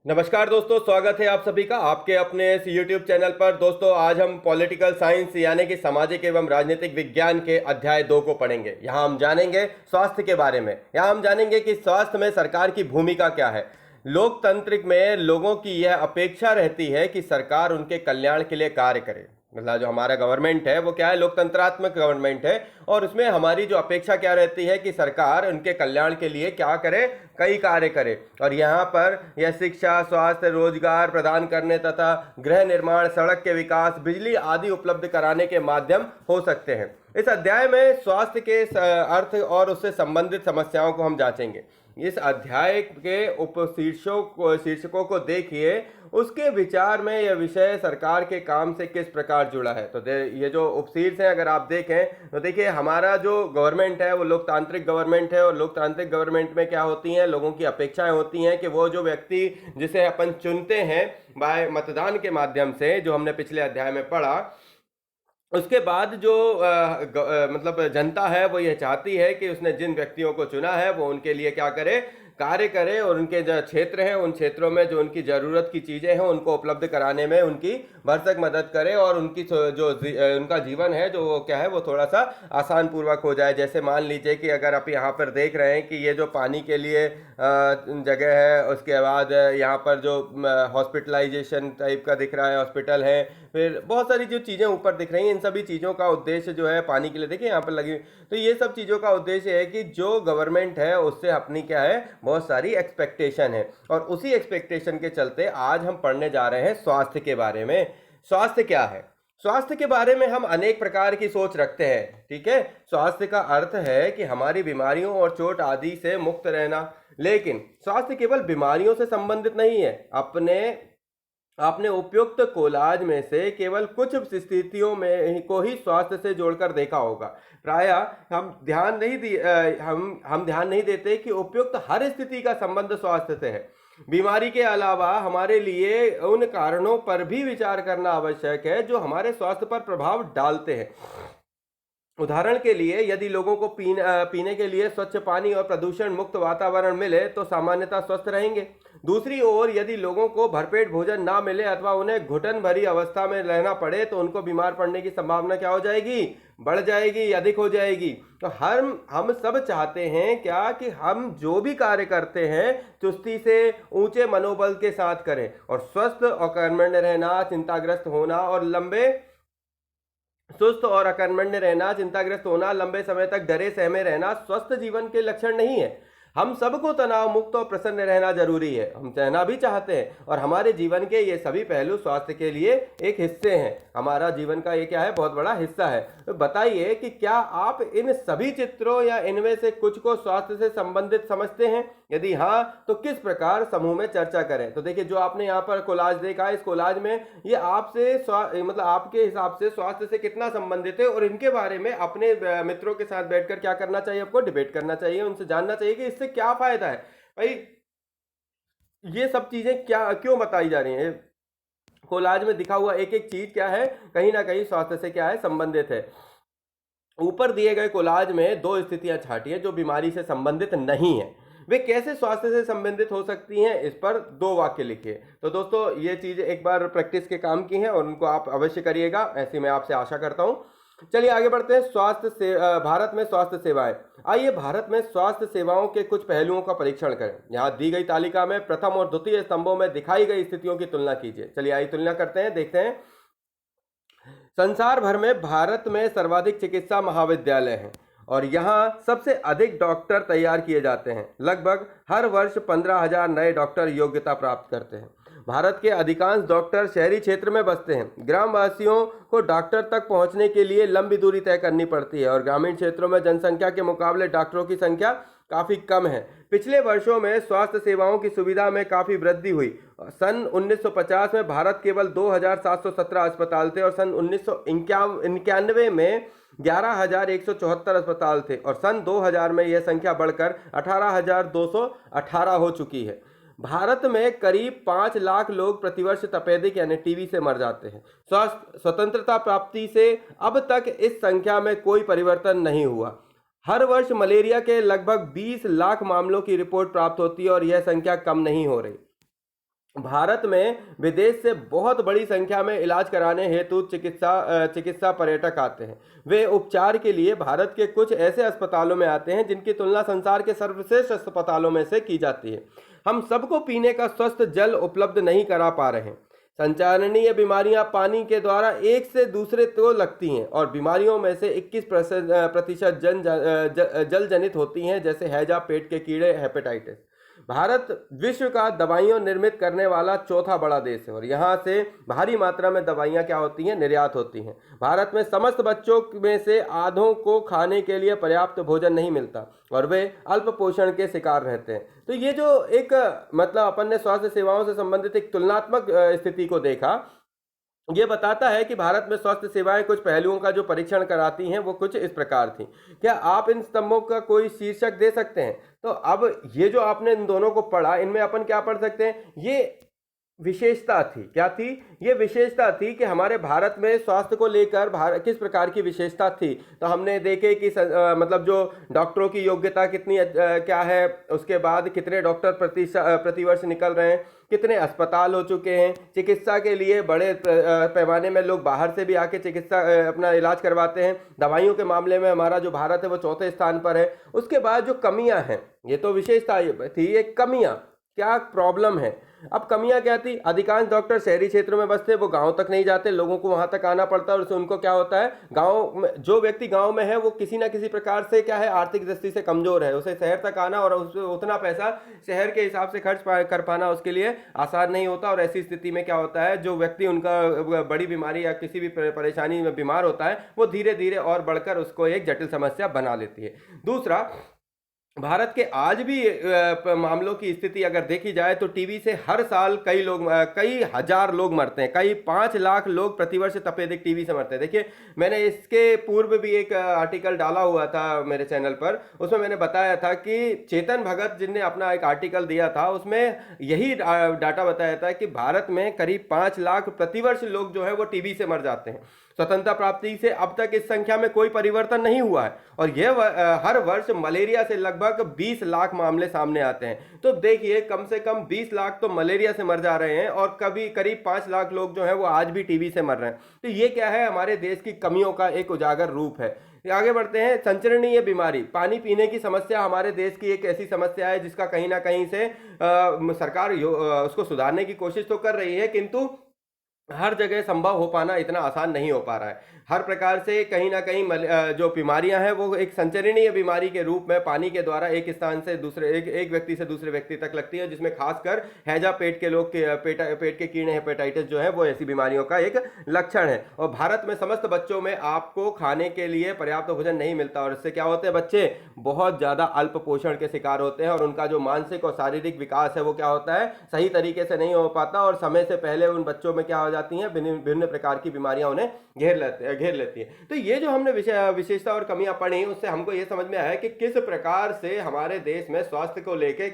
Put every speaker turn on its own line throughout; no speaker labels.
नमस्कार दोस्तों, स्वागत है आप सभी का आपके अपने इस YouTube चैनल पर। दोस्तों, आज हम पॉलिटिकल साइंस यानी कि सामाजिक एवं राजनीतिक विज्ञान के अध्याय 2 को पढ़ेंगे। यहाँ हम जानेंगे स्वास्थ्य के बारे में। यहाँ हम जानेंगे कि स्वास्थ्य में सरकार की भूमिका क्या है। लोकतंत्र में लोगों की यह अपेक्षा रहती है कि सरकार उनके कल्याण के लिए कार्य करे। मतलब जो हमारा गवर्नमेंट है वो क्या है, लोकतंत्रात्मक गवर्नमेंट है, और उसमें हमारी जो अपेक्षा क्या रहती है कि सरकार उनके कल्याण के लिए क्या करे, कई कार्य करे। और यहाँ पर यह शिक्षा, स्वास्थ्य, रोजगार प्रदान करने तथा गृह निर्माण, सड़क के विकास, बिजली आदि उपलब्ध कराने के माध्यम हो सकते हैं। इस अध्याय में स्वास्थ्य के अर्थ और उससे संबंधित समस्याओं को हम जांचेंगे। इस अध्याय के शीर्षकों को देखिए, उसके विचार में यह विषय सरकार के काम से किस प्रकार जुड़ा है। तो ये जो उपशीर्ष है अगर आप देखें तो देखिए, हमारा जो गवर्नमेंट है वो लोकतांत्रिक गवर्नमेंट है, और लोकतांत्रिक गवर्नमेंट में क्या होती हैं, लोगों की अपेक्षाएं होती हैं कि वो जो व्यक्ति जिसे अपन चुनते हैं बाय मतदान के माध्यम से, जो हमने पिछले अध्याय में पढ़ा, उसके बाद जो मतलब जनता है वो यह चाहती है कि उसने जिन व्यक्तियों को चुना है वो उनके लिए क्या करे, कार्य करे, और उनके जो क्षेत्र हैं उन क्षेत्रों में जो उनकी ज़रूरत की चीज़ें हैं उनको उपलब्ध कराने में उनकी भरसक मदद करे, और उनकी जो उनका जीवन है जो वो क्या है वो थोड़ा सा आसान पूर्वक हो जाए। जैसे मान लीजिए कि अगर आप यहाँ पर देख रहे हैं कि ये जो पानी के लिए जगह है, उसके बाद यहाँ पर जो हॉस्पिटलाइजेशन टाइप का दिख रहा है, हॉस्पिटल है, फिर बहुत सारी जो चीज़ें ऊपर दिख रही हैं, इन सभी चीज़ों का उद्देश्य जो है पानी के लिए देखिए यहाँ पर लगी हुई। तो ये सब चीज़ों का उद्देश्य है कि जो गवर्नमेंट है उससे अपनी क्या है, बहुत सारी एक्सपेक्टेशन है, और उसी एक्सपेक्टेशन के चलते आज हम पढ़ने जा रहे हैं स्वास्थ्य के बारे में। स्वास्थ्य क्या है? स्वास्थ्य के बारे में हम अनेक प्रकार की सोच रखते हैं। ठीक है, स्वास्थ्य का अर्थ है कि हमारी बीमारियों और चोट आदि से मुक्त रहना, लेकिन स्वास्थ्य केवल बीमारियों से संबंधित नहीं है। आपने उपयुक्त कोलाज में से केवल कुछ स्थितियों में को ही स्वास्थ्य से जोड़कर देखा होगा। प्रायः हम ध्यान नहीं देते कि उपयुक्त हर स्थिति का संबंध स्वास्थ्य से है। बीमारी के अलावा हमारे लिए उन कारणों पर भी विचार करना आवश्यक है जो हमारे स्वास्थ्य पर प्रभाव डालते हैं। उदाहरण के लिए, यदि लोगों को पीने के लिए स्वच्छ पानी और प्रदूषण मुक्त वातावरण मिले तो सामान्यतः स्वस्थ रहेंगे। दूसरी ओर, यदि लोगों को भरपेट भोजन ना मिले अथवा उन्हें घुटन भरी अवस्था में रहना पड़े तो उनको बीमार पड़ने की संभावना क्या हो जाएगी, बढ़ जाएगी, अधिक हो जाएगी। तो हम सब चाहते हैं क्या कि हम जो भी कार्य करते हैं चुस्ती से, ऊंचे मनोबल के साथ करें, और स्वस्थ और कर्मण्य रहना, सुस्त और अकर्मण्य रहना, चिंताग्रस्त होना, लंबे समय तक डरे सहमे रहना स्वस्थ जीवन के लक्षण नहीं है। हम सबको तनाव मुक्त और प्रसन्न रहना जरूरी है, हम रहना भी चाहते हैं, और हमारे जीवन के ये सभी पहलू स्वास्थ्य के लिए एक हिस्से हैं। हमारा जीवन का ये क्या है, बहुत बड़ा हिस्सा है। तो बताइए कि क्या आप इन सभी चित्रों या इनमें से कुछ को स्वास्थ्य से संबंधित समझते हैं? यदि हाँ, तो किस प्रकार समूह में चर्चा करें। तो देखिए, जो आपने यहाँ पर कोलाज देखा, इस कोलाज में ये आपसे मतलब आपके हिसाब से स्वास्थ्य से कितना संबंधित है, और इनके बारे में अपने मित्रों के साथ बैठकर क्या करना चाहिए, आपको डिबेट करना चाहिए, उनसे जानना चाहिए कि इससे क्या फायदा है। भाई, ये सब चीजें क्या क्यों बताई जा रही हैं? कोलाज में दिखा हुआ एक एक चीज क्या है, कहीं ना कहीं स्वास्थ्य से क्या है, संबंधित है। ऊपर दिए गए कोलाज में दो स्थितियां छाटी है जो बीमारी से संबंधित नहीं है। वे कैसे स्वास्थ्य से संबंधित हो सकती हैं, इस पर 2 वाक्य लिखिए। तो दोस्तों, ये चीज एक बार प्रैक्टिस के काम की है और उनको आप अवश्य करिएगा, ऐसी मैं आपसे आशा करता हूं। चलिए आगे बढ़ते हैं। भारत में स्वास्थ्य सेवाएं। आइए भारत में स्वास्थ्य सेवाओं के कुछ पहलुओं का परीक्षण करें। यहाँ दी गई तालिका में प्रथम और द्वितीय स्तंभों में दिखाई गई स्थितियों की तुलना कीजिए। चलिए आइए तुलना करते हैं, देखते हैं। संसार भर में भारत में सर्वाधिक चिकित्सा महाविद्यालय हैं, और यहाँ सबसे अधिक डॉक्टर तैयार किए जाते हैं। लगभग हर वर्ष 15,000 नए डॉक्टर योग्यता प्राप्त करते हैं। भारत के अधिकांश डॉक्टर शहरी क्षेत्र में बसते हैं। ग्रामवासियों को डॉक्टर तक पहुंचने के लिए लंबी दूरी तय करनी पड़ती है, और ग्रामीण क्षेत्रों में जनसंख्या के मुकाबले डॉक्टरों की संख्या काफ़ी कम है। पिछले वर्षों में स्वास्थ्य सेवाओं की सुविधा में काफ़ी वृद्धि हुई। सन 1950 में भारत केवल 2,717 अस्पताल थे, और सन 1991 में 11,174 अस्पताल थे, और सन 2000 में यह संख्या बढ़कर 18,218 हो चुकी है। भारत में करीब 5 लाख लोग प्रतिवर्ष तपेदिक यानी टीबी से मर जाते हैं। स्वतंत्रता प्राप्ति से अब तक इस संख्या में कोई परिवर्तन नहीं हुआ। हर वर्ष मलेरिया के लगभग 20 लाख मामलों की रिपोर्ट प्राप्त होती है, और यह संख्या कम नहीं हो रही। भारत में विदेश से बहुत बड़ी संख्या में इलाज कराने हेतु चिकित्सा पर्यटक आते हैं। वे उपचार के लिए भारत के कुछ ऐसे अस्पतालों में आते हैं जिनकी तुलना संसार के सर्वश्रेष्ठ अस्पतालों में से की जाती है। हम सबको पीने का स्वस्थ जल उपलब्ध नहीं करा पा रहे हैं। संचारणीय बीमारियां पानी के द्वारा एक से दूसरे को लगती हैं और बीमारियों में से 21% जल जनित होती हैं, जैसे हैजा, पेट के कीड़े, हेपेटाइटिस। भारत विश्व का दवाइयां निर्मित करने वाला चौथा बड़ा देश है और यहाँ से भारी मात्रा में दवाइयां क्या होती हैं, निर्यात होती हैं। भारत में समस्त बच्चों में से आधों को खाने के लिए पर्याप्त भोजन नहीं मिलता और वे अल्प पोषण के शिकार रहते हैं। तो ये जो एक मतलब अपन ने स्वास्थ्य सेवाओं से संबंधित एक तुलनात्मक स्थिति को देखा, ये बताता है कि भारत में स्वास्थ्य सेवाएं कुछ पहलुओं का जो परीक्षण कराती हैं वो कुछ इस प्रकार थी। क्या आप इन स्तंभों का कोई शीर्षक दे सकते हैं? तो अब ये जो आपने इन दोनों को पढ़ा, इनमें अपन क्या पढ़ सकते हैं? ये विशेषता थी। क्या थी? ये विशेषता थी कि हमारे भारत में स्वास्थ्य को लेकर किस प्रकार की विशेषता थी। तो हमने देखे कि मतलब जो डॉक्टरों की योग्यता कितनी क्या है, उसके बाद कितने डॉक्टर प्रतिवर्ष निकल रहे हैं, कितने अस्पताल हो चुके हैं, चिकित्सा के लिए बड़े पैमाने में लोग बाहर से भी आके चिकित्सा अपना इलाज करवाते हैं। दवाइयों के मामले में हमारा जो भारत है वो चौथे स्थान पर है। उसके बाद जो कमियां हैं, ये तो विशेषता थी, ये कमियां क्या प्रॉब्लम है। अब कमियां क्या थी? अधिकांश डॉक्टर शहरी क्षेत्रों में बसते, वो गांव तक नहीं जाते, लोगों को वहां तक आना पड़ता है और उससे उनको क्या होता है, गांव में जो व्यक्ति गांव में है वो किसी ना किसी प्रकार से क्या है, आर्थिक दृष्टि से कमजोर है, उसे शहर तक आना और उसे उतना पैसा शहर के हिसाब से खर्च कर पाना उसके लिए आसान नहीं होता। और ऐसी स्थिति में क्या होता है, जो व्यक्ति उनका बड़ी बीमारी या किसी भी परेशानी में बीमार होता है वो धीरे धीरे और बढ़कर उसको एक जटिल समस्या बना लेती है। दूसरा, भारत के आज भी मामलों की स्थिति अगर देखी जाए तो टीबी से हर साल कई हजार लोग मरते हैं, कई 5 लाख लोग प्रतिवर्ष तपेदिक टीबी से मरते हैं। देखिए, मैंने इसके पूर्व भी एक आर्टिकल डाला हुआ था मेरे चैनल पर, उसमें मैंने बताया था कि चेतन भगत जिनने अपना एक आर्टिकल दिया था, उसमें यही डाटा बताया था कि भारत में करीब 5 लाख प्रतिवर्ष लोग जो है वो टीबी से मर जाते हैं। स्वतंत्रता प्राप्ति से अब तक इस संख्या में कोई परिवर्तन नहीं हुआ है और यह हर वर्ष मलेरिया से लगभग 20 लाख मामले सामने आते हैं। तो देखिए, कम से कम 20 लाख तो मलेरिया से मर जा रहे हैं और करीब 5 लाख लोग जो हैं वो आज भी टीबी से मर रहे हैं। तो ये क्या है, हमारे देश की कमियों का एक उजागर रूप है। आगे बढ़ते हैं। संचरणीय बीमारी, पानी पीने की समस्या हमारे देश की एक ऐसी समस्या है जिसका कहीं ना कहीं से सरकार उसको सुधारने की कोशिश तो कर रही है, किंतु हर जगह संभव हो पाना इतना आसान नहीं हो पा रहा है। हर प्रकार से कहीं ना कहीं जो बीमारियां हैं वो एक संचरणीय बीमारी के रूप में पानी के द्वारा एक स्थान से दूसरे एक व्यक्ति से दूसरे व्यक्ति तक लगती है, जिसमें खासकर हैजा, पेट के कीड़े, हेपेटाइटिस जो है वो ऐसी बीमारियों का एक लक्षण है। और भारत में समस्त बच्चों में आपको खाने के लिए पर्याप्त भोजन नहीं मिलता और इससे क्या होते हैं, बच्चे बहुत ज्यादा अल्प पोषण के शिकार होते हैं और उनका जो मानसिक और शारीरिक विकास है वो क्या होता है, सही तरीके से नहीं हो पाता और समय से पहले उन बच्चों में क्या हो जाती हैं, विभिन्न प्रकार की बीमारियां उन्हें घेर लेती है। तो ये जो हमने विशेषता और कमियां पढ़ी, उससे हमको ये समझ में आया कि किस प्रकार से हमारे देश में स्वास्थ्य को लेकर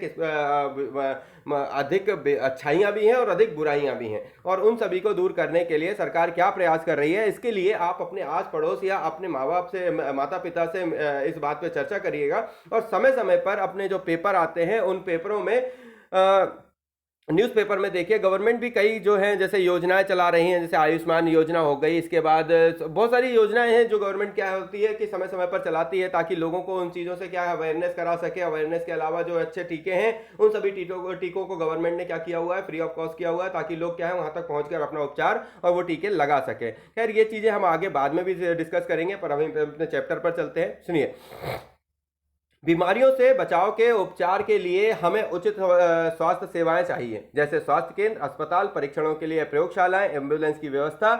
अधिक अच्छाइयां भी हैं और अधिक बुराइयां भी हैं और उन सभी को दूर करने के लिए सरकार क्या प्रयास कर रही है। इसके लिए आप अपने आस पड़ोस या अपने माँ बाप से, माता पिता से इस बात पर चर्चा करिएगा और समय समय पर अपने जो पेपर आते हैं उन पेपरों में न्यूज़पेपर में देखिए, गवर्नमेंट भी कई जो हैं जैसे योजनाएं चला रही हैं, जैसे आयुष्मान योजना हो गई, इसके बाद बहुत सारी योजनाएं हैं जो गवर्नमेंट क्या होती है कि समय समय पर चलाती है ताकि लोगों को उन चीज़ों से क्या अवेयरनेस करा सके। अवेयरनेस के अलावा जो अच्छे टीके हैं उन सभी टीकों को गवर्नमेंट ने क्या किया हुआ है, फ्री ऑफ कॉस्ट किया हुआ है ताकि लोग क्या है वहाँ तक पहुँच कर अपना उपचार और वो टीके लगा सके। खैर, ये चीज़ें हम आगे बाद में भी डिस्कस करेंगे, पर अभी अपने चैप्टर पर चलते हैं। सुनिए, बीमारियों से बचाव के उपचार के लिए हमें उचित स्वास्थ्य सेवाएं चाहिए, जैसे स्वास्थ्य केंद्र, अस्पताल, परीक्षणों के लिए प्रयोगशालाएं, एम्बुलेंस की व्यवस्था,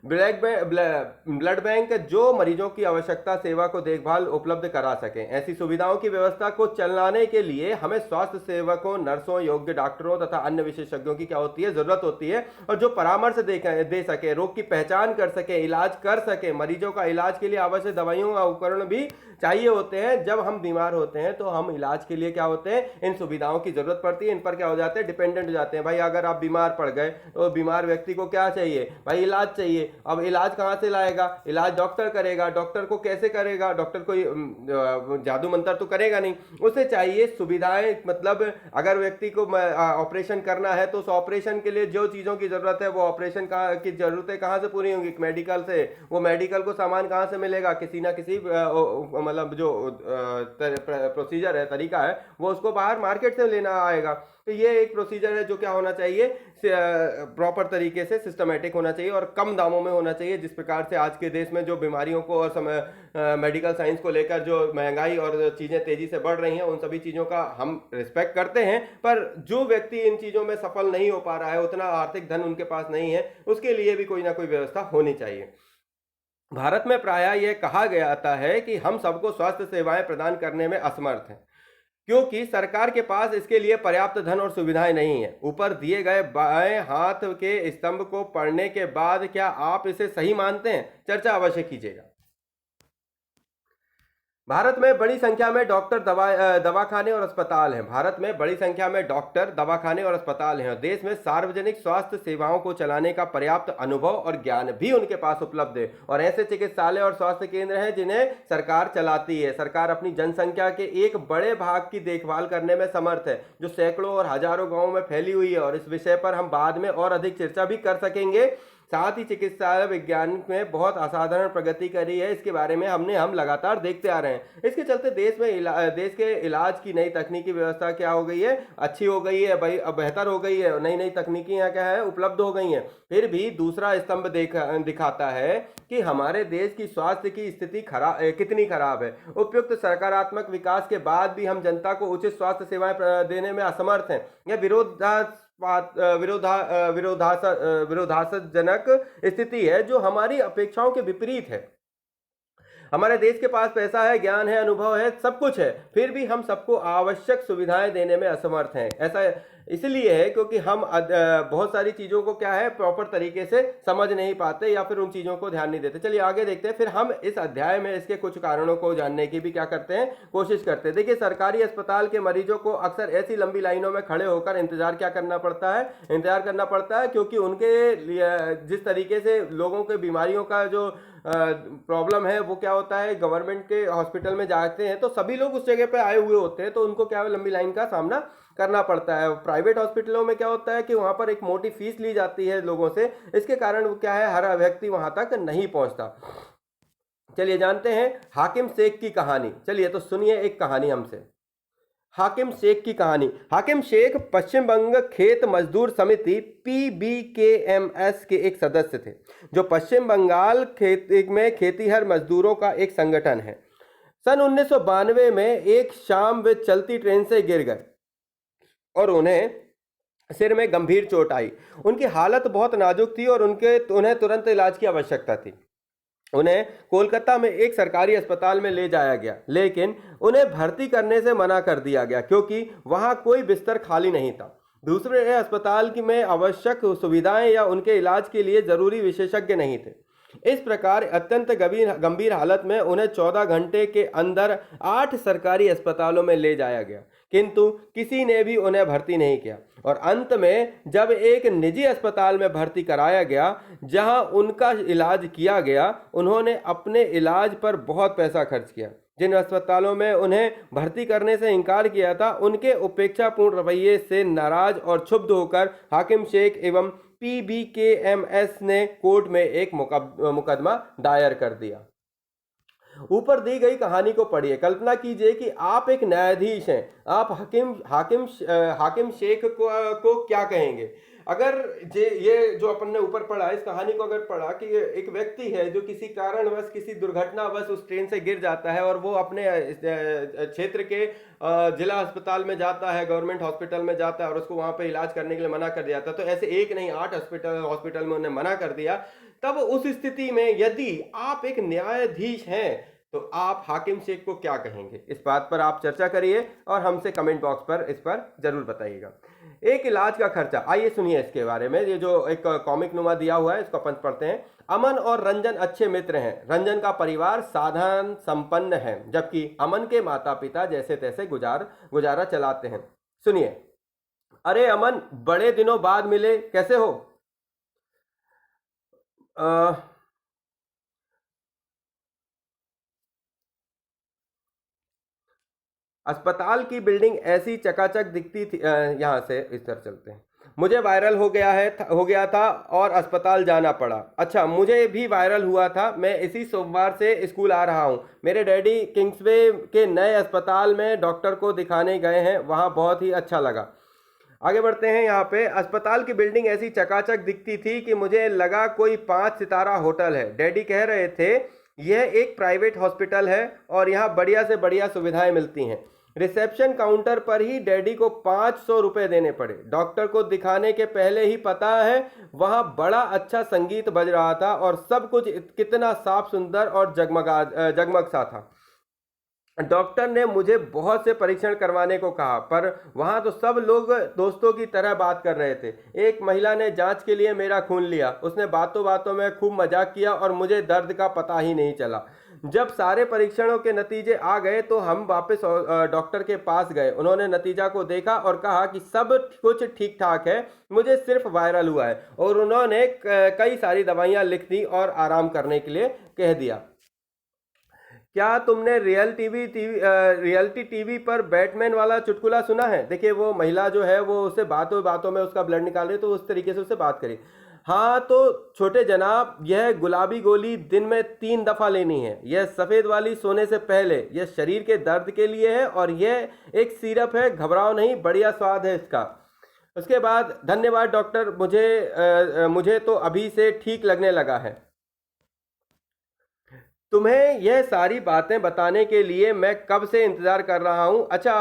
ब्लड बैंक जो मरीजों की आवश्यकता सेवा को देखभाल उपलब्ध करा सकें। ऐसी सुविधाओं की व्यवस्था को चलाने के लिए हमें स्वास्थ्य सेवकों, नर्सों, योग्य डॉक्टरों तथा अन्य विशेषज्ञों की क्या होती है, जरूरत होती है और जो परामर्श दे सके, रोग की पहचान कर सके, इलाज कर सके। मरीजों का इलाज के लिए आवश्यक दवाइयों का उपकरण भी चाहिए होते हैं। जब हम बीमार होते हैं तो हम इलाज के लिए क्या होते हैं, इन सुविधाओं की जरूरत पड़ती है, इन पर क्या हो जाते हैं, डिपेंडेंट हो जाते हैं। भाई अगर आप बीमार पड़ गए तो बीमार व्यक्ति को क्या चाहिए, भाई इलाज चाहिए। अब इलाज कहाँ से लाएगा? इलाज डॉक्टर करेगा। डॉक्टर को कैसे करेगा? डॉक्टर कोई जादू मंत्र तो करेगा नहीं। उसे चाहिए सुविधाएं, मतलब अगर व्यक्ति को ऑपरेशन करना है तो उस ऑपरेशन के लिए जो चीज़ों की ज़रूरत है वो ऑपरेशन की ज़रूरतें कहाँ से पूरी होंगी? मेडिकल से। वो मेडिकल को सामान कहाँ से मिलेगा? किसी ना किसी मतलब जो प्रोसीजर है, तरीका है, वो उसको बाहर मार्केट से लेना आएगा। तो ये एक प्रोसीजर है जो क्या होना चाहिए, प्रॉपर तरीके से सिस्टमेटिक होना चाहिए और कम दामों में होना चाहिए। जिस प्रकार से आज के देश में जो बीमारियों को और मेडिकल साइंस को लेकर जो महंगाई और चीज़ें तेजी से बढ़ रही हैं, उन सभी चीज़ों का हम रिस्पेक्ट करते हैं, पर जो व्यक्ति इन चीज़ों में सफल नहीं हो पा रहा है, उतना आर्थिक धन उनके पास नहीं है, उसके लिए भी कोई ना कोई व्यवस्था होनी चाहिए। भारत में प्रायः यह कहा गया आता है कि हम सबको स्वास्थ्य सेवाएं प्रदान करने में असमर्थ हैं, क्योंकि सरकार के पास इसके लिए पर्याप्त धन और सुविधाएं नहीं है। ऊपर दिए गए बाएं हाथ के स्तंभ को पढ़ने के बाद क्या आप इसे सही मानते हैं? चर्चा अवश्य कीजिएगा। भारत में बड़ी संख्या में डॉक्टर, दवाखाने और अस्पताल हैं। भारत में बड़ी संख्या में डॉक्टर, दवाखाने और अस्पताल हैं। देश में सार्वजनिक स्वास्थ्य सेवाओं को चलाने का पर्याप्त अनुभव और ज्ञान भी उनके पास उपलब्ध है। और ऐसे चिकित्सालय और स्वास्थ्य केंद्र हैं जिन्हें सरकार चलाती है। सरकार अपनी जनसंख्या के एक बड़े भाग की देखभाल करने में समर्थ है, जो सैकड़ों और हजारों गांवों में फैली हुई है। और इस विषय पर हम बाद में और अधिक चर्चा भी कर सकेंगे। साथ ही चिकित्सा विज्ञान में बहुत असाधारण प्रगति करी है, इसके बारे में हम लगातार देखते आ रहे हैं। इसके चलते देश के इलाज की नई तकनीकी व्यवस्था क्या हो गई है? अच्छी हो गई है भाई, अब बेहतर हो गई है। नई नई तकनीकी यहाँ क्या है, उपलब्ध हो गई हैं। फिर भी दूसरा स्तंभ दिखाता है कि हमारे देश की स्वास्थ्य की स्थिति कितनी खराब है। उपयुक्त सकारात्मक विकास के बाद भी हम जनता को उचित स्वास्थ्य सेवाएं देने में असमर्थ हैं। यह विरोधाभासजनक स्थिति है जो हमारी अपेक्षाओं के विपरीत है। हमारे देश के पास पैसा है, ज्ञान है, अनुभव है, सब कुछ है, फिर भी हम सबको आवश्यक सुविधाएं देने में असमर्थ हैं। ऐसा इसलिए है क्योंकि हम बहुत सारी चीज़ों को क्या है, प्रॉपर तरीके से समझ नहीं पाते या फिर उन चीज़ों को ध्यान नहीं देते। चलिए आगे देखते हैं। फिर हम इस अध्याय में इसके कुछ कारणों को जानने की भी क्या करते हैं, कोशिश करते हैं। देखिए, सरकारी अस्पताल के मरीजों को अक्सर ऐसी लंबी लाइनों में खड़े होकर इंतजार करना पड़ता है क्योंकि उनके जिस तरीके से लोगों के बीमारियों का जो प्रॉब्लम है वो क्या होता है, गवर्नमेंट के हॉस्पिटल में जाते हैं तो सभी लोग उस जगह पे आए हुए होते हैं, तो उनको क्या है, लंबी लाइन का सामना करना पड़ता है। प्राइवेट हॉस्पिटलों में क्या होता है कि वहां पर एक मोटी फीस ली जाती है लोगों से, इसके कारण वो क्या है, हर व्यक्ति वहां तक नहीं पहुंचता। चलिए जानते हैं हाकिम शेख की कहानी। चलिए तो सुनिए एक कहानी हमसे, हाकिम शेख की कहानी। हाकिम शेख पश्चिम बंग खेत मजदूर समिति PBKMS के एक सदस्य थे, जो पश्चिम बंगाल में खेतीहर मजदूरों का एक संगठन है। सन 1992 में एक शाम वे चलती ट्रेन से गिर गए और उन्हें सिर में गंभीर चोट आई। उनकी हालत बहुत नाजुक थी और उन्हें तुरंत इलाज की आवश्यकता थी। उन्हें कोलकाता में एक सरकारी अस्पताल में ले जाया गया, लेकिन उन्हें भर्ती करने से मना कर दिया गया क्योंकि वहां कोई बिस्तर खाली नहीं था। दूसरे अस्पताल में आवश्यक सुविधाएं या उनके इलाज के लिए जरूरी विशेषज्ञ नहीं थे। इस प्रकार अत्यंत गंभीर हालत में उन्हें 14 घंटे के अंदर 8 सरकारी अस्पतालों में ले जाया गया, किंतु किसी ने भी उन्हें भर्ती नहीं किया। और अंत में जब एक निजी अस्पताल में भर्ती कराया गया जहां उनका इलाज किया गया, उन्होंने अपने इलाज पर बहुत पैसा खर्च किया। जिन अस्पतालों में उन्हें भर्ती करने से इनकार किया था, उनके उपेक्षापूर्ण रवैये से नाराज और क्षुब्ध होकर हाकिम शेख एवं PBKMS ने कोर्ट में एक मुकदमा दायर कर दिया। ऊपर दी गई कहानी को पढ़िए। कल्पना कीजिए कि आप एक न्यायाधीश हैं। आप हाकिम शेख को क्या कहेंगे? अगर ये जो अपन ने ऊपर पढ़ा, इस कहानी को अगर पढ़ा कि एक व्यक्ति है जो किसी कारणवश, किसी दुर्घटनावश उस ट्रेन से गिर जाता है और वो अपने क्षेत्र के जिला अस्पताल में जाता है, गवर्नमेंट हॉस्पिटल में जाता है और उसको वहां पे इलाज करने के लिए मना कर दिया जाता है। तो ऐसे एक नहीं 8 हॉस्पिटल में उन्हें मना कर दिया। तब उस स्थिति में यदि आप एक न्यायाधीश हैं तो आप हाकिम शेख को क्या कहेंगे? इस बात पर आप चर्चा करिए और हमसे कमेंट बॉक्स पर इस पर जरूर बताइएगा। एक इलाज का खर्चा, आइए सुनिए इसके बारे में। ये जो एक कॉमिक नुमा दिया हुआ है, इसको अपन पढ़ते हैं। अमन और रंजन अच्छे मित्र हैं। रंजन का परिवार साधारण संपन्न है, जबकि अमन के माता पिता जैसे तैसे गुजारा चलाते हैं। सुनिए। अरे अमन, बड़े दिनों बाद मिले, कैसे हो? अ, अस्पताल की बिल्डिंग ऐसी चकाचक दिखती थी, यहाँ से इस तरह चलते हैं। मुझे वायरल हो गया था और अस्पताल जाना पड़ा। अच्छा, मुझे भी वायरल हुआ था। मैं इसी सोमवार से स्कूल आ रहा हूँ। मेरे डैडी किंग्सवे के नए अस्पताल में डॉक्टर को दिखाने गए हैं, वहाँ बहुत ही अच्छा लगा। आगे बढ़ते हैं। यहाँ पे अस्पताल की बिल्डिंग ऐसी चकाचक दिखती थी कि मुझे लगा कोई 5 सितारा होटल है। डैडी कह रहे थे यह एक प्राइवेट हॉस्पिटल है और यहाँ बढ़िया से बढ़िया सुविधाएं मिलती हैं। रिसेप्शन काउंटर पर ही डैडी को 500 रुपये देने पड़े। डॉक्टर को दिखाने के पहले ही पता है वहाँ बड़ा अच्छा संगीत बज रहा था और सब कुछ कितना साफ सुंदर और जगमग सा था। डॉक्टर ने मुझे बहुत से परीक्षण करवाने को कहा, पर वहां तो सब लोग दोस्तों की तरह बात कर रहे थे। एक महिला ने जांच के लिए मेरा खून लिया। उसने बातों बातों में खूब मजाक किया और मुझे दर्द का पता ही नहीं चला। जब सारे परीक्षणों के नतीजे आ गए तो हम वापस डॉक्टर के पास गए। उन्होंने नतीजा को देखा और कहा कि सब कुछ ठीक ठाक है, मुझे सिर्फ वायरल हुआ है, और उन्होंने कई सारी दवाइयां लिख दी और आराम करने के लिए कह दिया। क्या तुमने रियलिटी टीवी पर बैटमैन वाला चुटकुला सुना है? देखिए, वो महिला जो है वो उससे बातों बातों में उसका ब्लड निकाल रही है, तो उस तरीके से उससे बात करी। हाँ तो छोटे जनाब, यह गुलाबी गोली दिन में 3 दफा लेनी है। यह सफेद वाली सोने से पहले। यह शरीर के दर्द के लिए है और यह एक सिरप है, घबराओ नहीं, बढ़िया स्वाद है इसका। उसके बाद, धन्यवाद डॉक्टर, मुझे तो अभी से ठीक लगने लगा है। तुम्हें यह सारी बातें बताने के लिए मैं कब से इंतजार कर रहा हूं। अच्छा,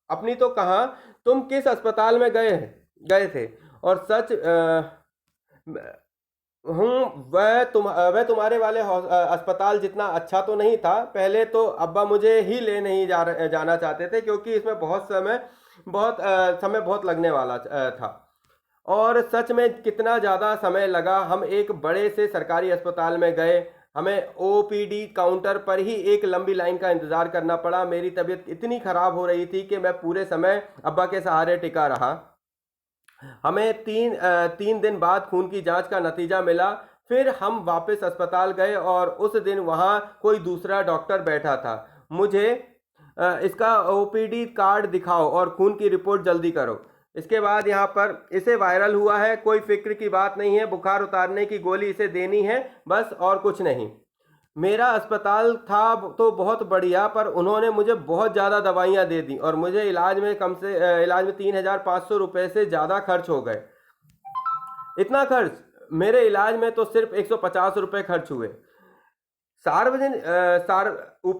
अपनी तो कहाँ, तुम किस अस्पताल में गए थे? और सच हूँ, वह तुम्हारे वाले अस्पताल जितना अच्छा तो नहीं था। पहले तो अब्बा मुझे ही ले नहीं जाना चाहते थे, क्योंकि इसमें समय बहुत लगने वाला था। और सच में कितना ज़्यादा समय लगा। हम एक बड़े से सरकारी अस्पताल में गए। हमें ओपीडी काउंटर पर ही एक लंबी लाइन का इंतज़ार करना पड़ा। मेरी तबीयत इतनी ख़राब हो रही थी कि मैं पूरे समय अब्बा के सहारे टिका रहा। हमें 3 दिन बाद खून की जांच का नतीजा मिला। फिर हम वापस अस्पताल गए और उस दिन वहाँ कोई दूसरा डॉक्टर बैठा था। मुझे इसका ओपीडी कार्ड दिखाओ और खून की रिपोर्ट जल्दी करो। इसके बाद यहाँ पर, इसे वायरल हुआ है, कोई फिक्र की बात नहीं है, बुखार उतारने की गोली इसे देनी है बस, और कुछ नहीं। मेरा अस्पताल था तो बहुत बढ़िया, पर उन्होंने मुझे बहुत ज़्यादा दवाइयाँ दे दी और मुझे इलाज में 3,500 रुपये से ज़्यादा खर्च हो गए। इतना खर्च? मेरे इलाज में तो सिर्फ 150 रुपये खर्च हुए। सार्वजनिक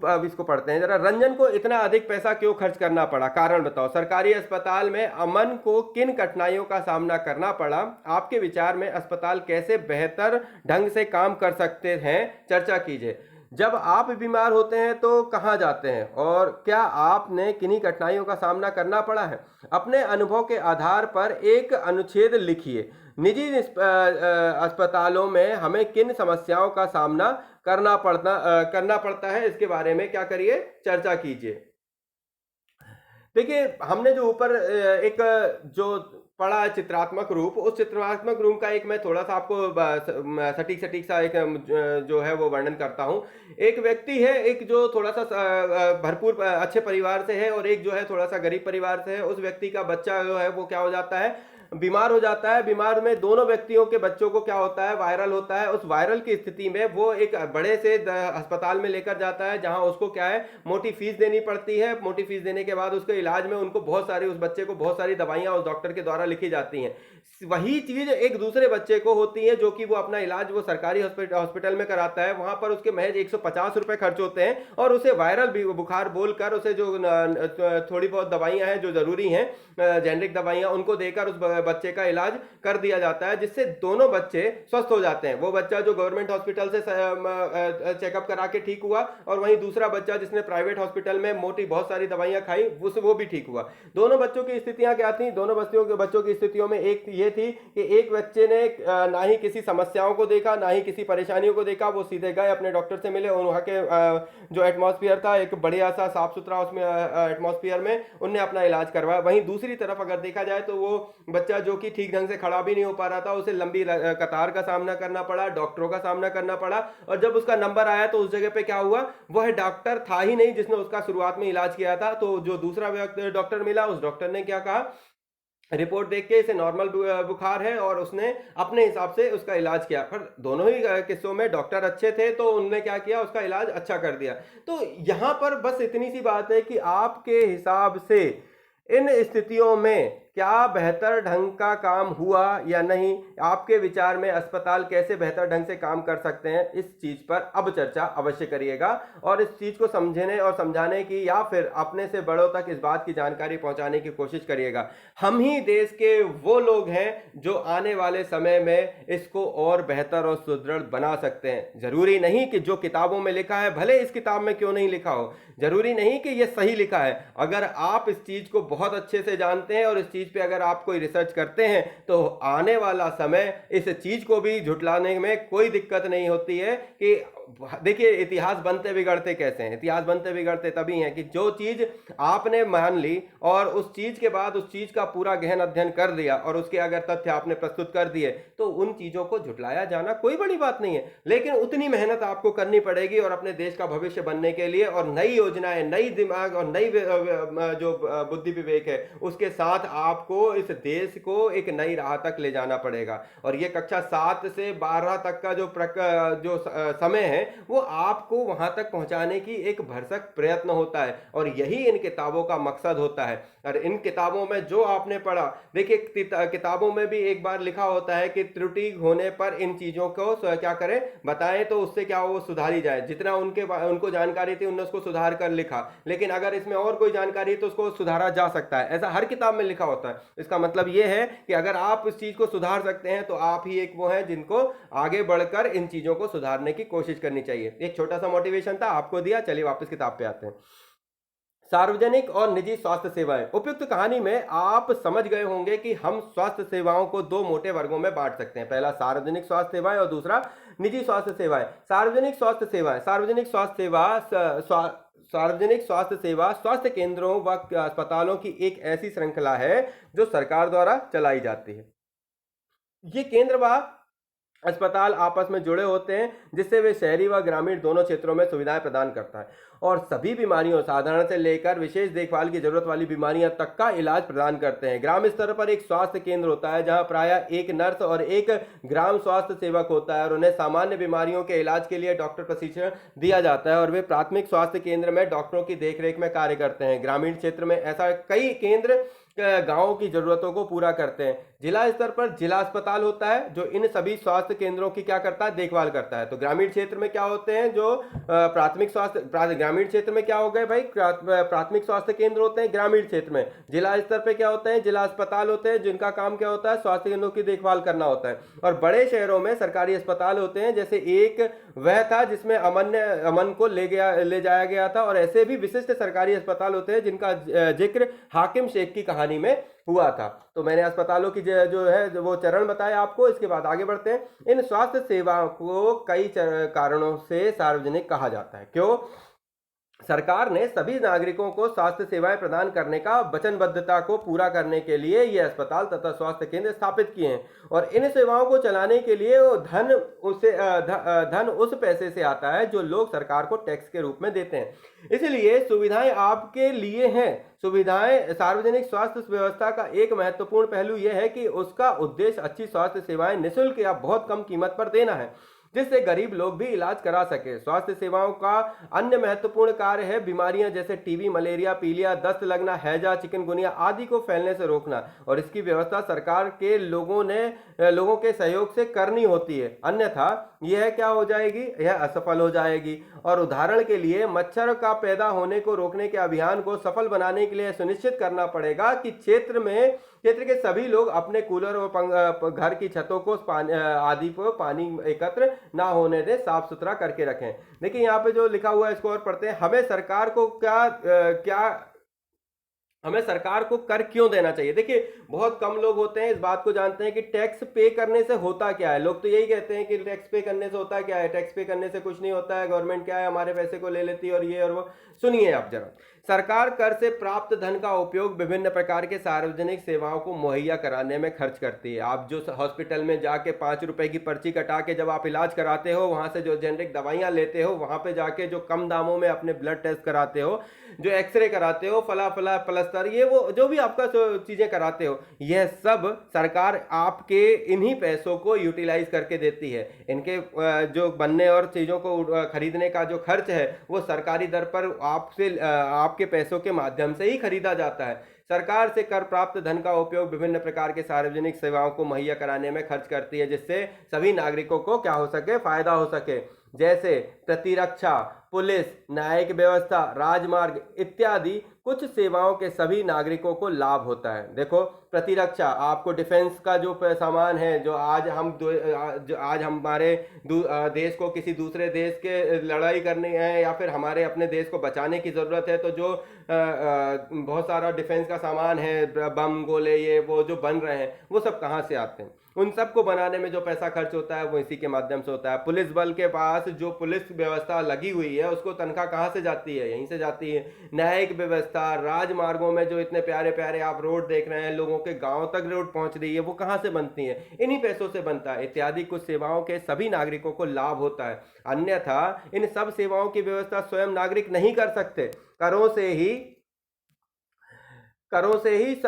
अब इसको पढ़ते हैं जरा। रंजन को इतना अधिक पैसा क्यों खर्च करना पड़ा? कारण बताओ। सरकारी अस्पताल में अमन को किन कठिनाइयों का सामना करना पड़ा? आपके विचार में अस्पताल कैसे बेहतर ढंग से काम कर सकते हैं? चर्चा कीजिए। जब आप बीमार होते हैं तो कहाँ जाते हैं, और क्या आपने किन्हीं कठिनाइयों का सामना करना पड़ा है? अपने अनुभव के आधार पर एक अनुच्छेद लिखिए। निजी अस्पतालों में हमें किन समस्याओं का सामना करना पड़ता है, इसके बारे में क्या करिए, चर्चा कीजिए। देखिए, हमने जो ऊपर एक जो पढ़ा है चित्रात्मक रूप, उस चित्रात्मक रूप का एक मैं थोड़ा सा आपको सटीक सटीक सा एक जो है वो वर्णन करता हूँ। एक व्यक्ति है, एक जो थोड़ा सा भरपूर अच्छे परिवार से है, और एक जो है थोड़ा सा गरीब परिवार से है। उस व्यक्ति का बच्चा जो है वो क्या हो जाता है, बीमार हो जाता है। बीमार में दोनों व्यक्तियों के बच्चों को क्या होता है, वायरल होता है। उस वायरल की स्थिति में वो एक बड़े से अस्पताल में लेकर जाता है, जहां उसको क्या है, मोटी फीस देनी पड़ती है। मोटी फीस देने के बाद उसके इलाज में उनको बहुत सारी, उस बच्चे को बहुत सारी दवाइयां उस डॉक्टर के द्वारा लिखी जाती हैं। वही चीज एक दूसरे बच्चे को होती है, जो कि वो अपना इलाज वो सरकारी हॉस्पिटल में कराता है। वहां पर उसके महज 150 रुपए खर्च होते हैं, और उसे वायरल बुखार बोलकर उसे जो थोड़ी बहुत दवाइयां हैं जो जरूरी हैं, जेनरिक दवाइयां, उनको देकर उस बच्चे का इलाज कर दिया जाता है, जिससे दोनों बच्चे स्वस्थ हो जाते हैं। वो बच्चा जो गवर्नमेंट हॉस्पिटल से चेकअप करा के ठीक हुआ, और वहीं दूसरा बच्चा जिसने प्राइवेट हॉस्पिटल में मोटी बहुत सारी दवाइयां खाई, वो भी ठीक हुआ। दोनों बच्चों की स्थितियां क्या थी? दोनों बच्चों की स्थितियों में एक ये थी कि एक बच्चे ने ना ही किसी समस्याओं को देखा, ना ही किसी परेशानियों को देखा। वो सीधे गए, अपने डॉक्टर से मिले, और वहाँ के जो एटमॉस्फेयर था, एक बढ़िया सा साफ सुथरा उसमें एटमॉस्फेयर में उनने अपना इलाज करवाया। वहीं दूसरी तरफ अगर देखा जाए तो वो बच्चा बच्चा जो कि ठीक ढंग से खड़ा भी नहीं हो पा रहा था, उसे लंबी कतार का सामना करना पड़ा, डॉक्टरों का सामना करना पड़ा, और जब उसका नंबर आया तो उस जगह पे क्या हुआ, वह डॉक्टर था ही नहीं जिसने उसका शुरुआत में इलाज किया था। तो जो दूसरा डॉक्टर मिला, उस डॉक्टर ने क्या कहा, रिपोर्ट देख के इसे नॉर्मल बुखार है, और उसने अपने हिसाब से उसका इलाज किया। पर दोनों ही किस्सों में डॉक्टर अच्छे थे, तो उन्होंने क्या किया, उसका इलाज अच्छा कर दिया। तो यहां पर बस इतनी सी बात है कि आपके हिसाब से इन स्थितियों में क्या बेहतर ढंग का काम हुआ या नहीं, आपके विचार में अस्पताल कैसे बेहतर ढंग से काम कर सकते हैं, इस चीज पर अब चर्चा अवश्य करिएगा, और इस चीज को समझने और समझाने की या फिर अपने से बड़ों तक इस बात की जानकारी पहुंचाने की कोशिश करिएगा। हम ही देश के वो लोग हैं जो आने वाले समय में इसको और बेहतर और सुदृढ़ बना सकते हैं। जरूरी नहीं कि जो किताबों में लिखा है, भले इस किताब में क्यों नहीं लिखा हो, जरूरी नहीं कि यह सही लिखा है। अगर आप इस चीज को बहुत अच्छे से जानते हैं और इस चीज पे अगर आप कोई रिसर्च करते हैं, तो आने वाला समय इस चीज को भी झुटलाने में कोई दिक्कत नहीं होती है। कि देखिए, इतिहास बनते बिगड़ते कैसे हैं, इतिहास बनते बिगड़ते तभी हैं कि जो चीज आपने मान ली और उस चीज के बाद उस चीज का पूरा गहन अध्ययन कर दिया और उसके अगर तथ्य आपने प्रस्तुत कर दिए, तो उन चीजों को झुटलाया जाना कोई बड़ी बात नहीं है। लेकिन उतनी मेहनत आपको करनी पड़ेगी और अपने देश का भविष्य बनने के लिए, और नई योजनाएं, नई दिमाग और नई जो बुद्धि विवेक है, उसके साथ आपको इस देश को एक नई राह तक ले जाना पड़ेगा। और ये कक्षा 7 से 12 तक का जो समय है, वो आपको वहां तक पहुंचाने की एक भरसक प्रयत्न होता है, और यही इन किताबों का मकसद होता है। और इन किताबों में जो आपने पढ़ा, देखिए किताबों में भी एक बार लिखा होता है कि त्रुटि होने पर इन चीजों को क्या करें, बताएं, तो उससे क्या वो सुधारी जाए। जितना उनको जानकारी थी, उन्होंने उसको सुधार कर लिखा, लेकिन अगर इसमें और कोई जानकारी तो उसको सुधारा जा सकता है। ऐसा हर किताब में लिखा होता है। इसका मतलब यह है कि अगर आप इस चीज को सुधार सकते हैं, तो आप ही एक वो हैं जिनको आगे बढ़कर इन चीजों को सुधारने की कोशिश करनी चाहिए। एक छोटा सा मोटिवेशन था, आपको दिया। चलिए वापस किताब पे आते हैं। सार्वजनिक और निजी स्वास्थ्य सेवाएं। उपयुक्त कहानी में आप समझ गए होंगे कि हम स्वास्थ्य सेवाओं को दो मोटे वर्गों में बांट सकते हैं। पहला सार्वजनिक स्वास्थ्य सेवाएं और दूसरा निजी स्वास्थ्य सेवाएं। सार्वजनिक स्वास्थ्य सेवाएं, सार्वजनिक स्वास्थ्य सेवा स्वास्थ्य केंद्रों व अस्पतालों की एक ऐसी श्रृंखला है जो सरकार द्वारा चलाई जाती है। ये केंद्र व अस्पताल आपस में जुड़े होते हैं, जिससे वे शहरी व ग्रामीण दोनों क्षेत्रों में सुविधाएं प्रदान करता है, और सभी बीमारियों, साधारण से लेकर विशेष देखभाल की जरूरत वाली बीमारियां तक का इलाज प्रदान करते हैं। ग्राम स्तर पर एक स्वास्थ्य केंद्र होता है, जहां प्रायः एक नर्स और एक ग्राम स्वास्थ्य सेवक होता है, और उन्हें सामान्य बीमारियों के इलाज के लिए डॉक्टर प्रशिक्षण दिया जाता है, और वे प्राथमिक स्वास्थ्य केंद्र में डॉक्टरों की देखरेख में कार्य करते हैं। ग्रामीण क्षेत्र में ऐसा कई केंद्र गांवों की जरूरतों को पूरा करते हैं। जिला स्तर पर जिला अस्पताल होता है, जो इन सभी स्वास्थ्य केंद्रों की क्या करता है, देखभाल करता है। तो ग्रामीण क्षेत्र में क्या होते हैं, जो प्राथमिक स्वास्थ्य, ग्रामीण क्षेत्र में क्या हो गए भाई, प्राथमिक स्वास्थ्य केंद्र होते हैं ग्रामीण क्षेत्र में। जिला स्तर पे क्या होते हैं, जिला अस्पताल होते हैं, जिनका काम क्या होता है, स्वास्थ्य केंद्रों की देखभाल करना होता है। और बड़े शहरों में सरकारी अस्पताल होते हैं, जैसे एक वह था जिसमें अमन को ले जाया गया था, और ऐसे भी विशिष्ट सरकारी अस्पताल होते हैं जिनका जिक्र हाकिम शेख की कहानी में हुआ था। तो मैंने अस्पतालों की जो है वो चरण बताया आपको। इसके बाद आगे बढ़ते हैं। इन स्वास्थ्य सेवाओं को कई कारणों से सार्वजनिक कहा जाता है। क्यों? सरकार ने सभी नागरिकों को स्वास्थ्य सेवाएं प्रदान करने का वचनबद्धता को पूरा करने के लिए ये अस्पताल तथा स्वास्थ्य केंद्र स्थापित किए हैं, और इन सेवाओं को चलाने के लिए धन उस पैसे से आता है जो लोग सरकार को टैक्स के रूप में देते हैं। इसलिए सुविधाएं आपके लिए हैं। सुविधाएं, सार्वजनिक स्वास्थ्य व्यवस्था का एक महत्वपूर्ण पहलू यह है कि उसका उद्देश्य अच्छी स्वास्थ्य सेवाएं निःशुल्क या बहुत कम कीमत पर देना है, जिससे गरीब लोग भी इलाज करा सके। स्वास्थ्य सेवाओं का अन्य महत्वपूर्ण कार्य है बीमारियां जैसे टीबी, मलेरिया, पीलिया, दस्त लगना, हैजा, चिकनगुनिया आदि को फैलने से रोकना, और इसकी व्यवस्था सरकार के लोगों के सहयोग से करनी होती है, अन्यथा यह क्या हो जाएगी, यह असफल हो जाएगी। और उदाहरण के लिए मच्छर का पैदा होने को रोकने के अभियान को सफल बनाने के लिए सुनिश्चित करना पड़ेगा कि क्षेत्र के सभी लोग अपने कूलर और घर की छतों को आदि पर पानी एकत्र ना होने दे, साफ सुथरा करके रखें। देखिए यहाँ पे जो लिखा हुआ है इसको और पढ़ते हैं। हमें सरकार को कर क्यों देना चाहिए। देखिए बहुत कम लोग होते हैं इस बात को जानते हैं कि टैक्स पे करने से होता क्या है। लोग तो यही कहते हैं कि टैक्स पे करने से होता क्या है, टैक्स पे करने से कुछ नहीं होता है, गवर्नमेंट क्या है हमारे पैसे को ले लेती है और ये और वो। सुनिए आप जरा, सरकार कर से प्राप्त धन का उपयोग विभिन्न प्रकार के सार्वजनिक सेवाओं को मुहैया कराने में खर्च करती है। आप जो हॉस्पिटल में जाके 5 रुपए की पर्ची कटा के जब आप इलाज कराते हो, वहां से जो जेनरिक दवाइयां लेते हो, वहां पे जाके जो कम दामों में अपने ब्लड टेस्ट कराते हो, जो एक्सरे कराते हो, फला फला प्लस्तर, ये वो जो भी आपका चीजें कराते हो, यह सब सरकार आपके इन्हीं पैसों को यूटिलाइज करके देती है। इनके जो बनने और चीजों को खरीदने का जो खर्च है वो सरकारी दर पर आपसे आपके पैसों के माध्यम से ही खरीदा जाता है। सरकार से कर प्राप्त धन का उपयोग विभिन्न प्रकार के सार्वजनिक सेवाओं को मुहैया कराने में खर्च करती है, जिससे सभी नागरिकों को क्या हो सके, फायदा हो सके। जैसे प्रतिरक्षा, पुलिस, न्यायिक व्यवस्था, राजमार्ग इत्यादि कुछ सेवाओं के सभी नागरिकों को लाभ होता है। देखो, प्रतिरक्षा, आपको डिफेंस का जो सामान है, जो आज आज हमारे देश को किसी दूसरे देश के लड़ाई करनी है या फिर हमारे अपने देश को बचाने की ज़रूरत है, तो जो बहुत सारा डिफेंस का सामान है, बम गोले ये वो जो बन रहे हैं, वो सब कहाँ से आते हैं? उन सबको बनाने में जो पैसा खर्च होता है वो इसी के माध्यम से होता है। पुलिस बल के पास जो पुलिस व्यवस्था लगी हुई है, उसको तनख्वाह कहाँ से जाती है? यहीं से जाती है। न्यायिक व्यवस्था, राजमार्गों में जो इतने प्यारे प्यारे आप रोड देख रहे हैं, लोगों के गांव तक रोड पहुंच रही है, वो कहाँ से बनती है? इन्हीं पैसों से बनता है। इत्यादि कुछ सेवाओं के सभी नागरिकों को लाभ होता है। अन्यथा इन सब सेवाओं की व्यवस्था स्वयं नागरिक नहीं कर सकते। करों से ही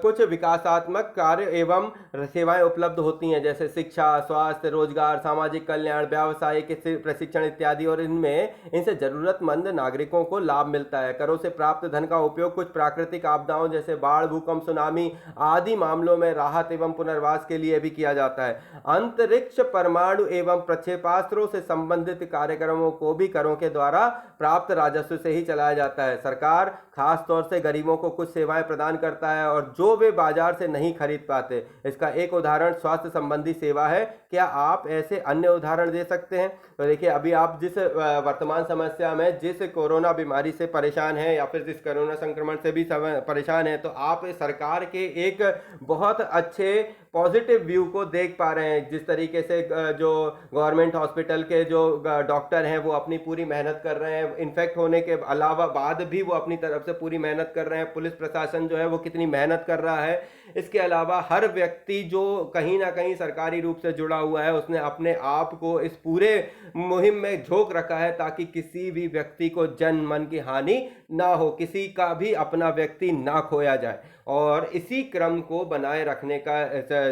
कुछ विकासात्मक कार्य एवं सेवाएं उपलब्ध होती हैं, जैसे शिक्षा, स्वास्थ्य, रोजगार, सामाजिक कल्याण, व्यावसायिक प्रशिक्षण इत्यादि, और इनसे जरूरतमंद नागरिकों को लाभ मिलता है। करों से प्राप्त धन का उपयोग कुछ प्राकृतिक आपदाओं जैसे बाढ़, भूकंप, सुनामी आदि मामलों में राहत एवं पुनर्वास के लिए भी किया जाता है। अंतरिक्ष, परमाणु एवं प्रक्षेपास्त्रों से संबंधित कार्यक्रमों को भी करों के द्वारा प्राप्त राजस्व से ही चलाया जाता है। सरकार खास तौर से गरीबों को कुछ सेवाएं प्रदान करता है और जो वे बाजार से नहीं खरीद पाते। इसका एक उदाहरण स्वास्थ्य संबंधी सेवा है। क्या आप ऐसे अन्य उदाहरण दे सकते हैं? तो देखिए, अभी आप जिस वर्तमान समस्या में, जिस कोरोना बीमारी से परेशान हैं या फिर जिस कोरोना संक्रमण से भी परेशान हैं, तो आप सरकार के एक बहुत अच्छे पॉजिटिव व्यू को देख पा रहे हैं। जिस तरीके से जो गवर्नमेंट हॉस्पिटल के जो डॉक्टर हैं वो अपनी पूरी मेहनत कर रहे हैं, इन्फेक्ट होने के अलावा बाद भी वो अपनी तरफ से पूरी मेहनत कर रहे हैं। पुलिस प्रशासन जो है वो कितनी मेहनत कर रहा है। इसके अलावा हर व्यक्ति जो कहीं ना कहीं सरकारी रूप से जुड़ा हुआ है, उसने अपने आप को इस पूरे मुहिम में झोंक रखा है ताकि किसी भी व्यक्ति को जन मन की हानि ना हो, किसी का भी अपना व्यक्ति ना खोया जाए। और इसी क्रम को बनाए रखने का